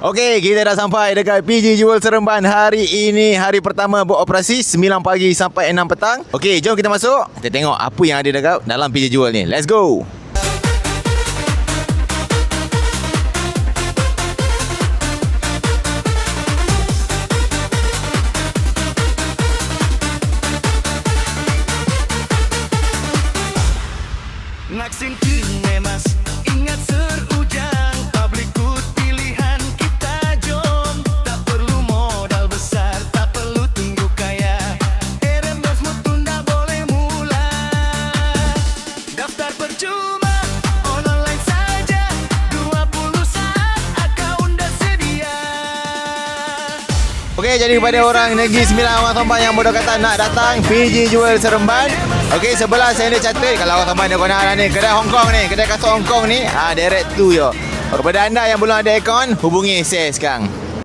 Okey, kita dah sampai dekat PG Jewel Seremban. Hari ini hari pertama beroperasi 9 pagi sampai 6 petang. Okey, jom kita masuk. Kita tengok apa yang ada dekat dalam PG Jewel ni. Let's go. Ngaksin mas, ingat serujang publikut pilihan kita jom. Tak perlu modal besar, tak perlu tunggu kaya. Eremosmu tunda boleh mula. Daftar percuma, online saja. 20 saat akaun dah sedia. Okey, jadi kepada orang Negeri Sembilan Awang Tombang yang bodoh kata nak datang PG Jewel Seremban. Okey, sebelah saya ni catat kalau awak Tombang nak guna ni kedai Hong Kong ni, kedai kasut Hong Kong ni, direct tu yo. Kepada anda yang belum ada akaun, hubungi saya sekarang.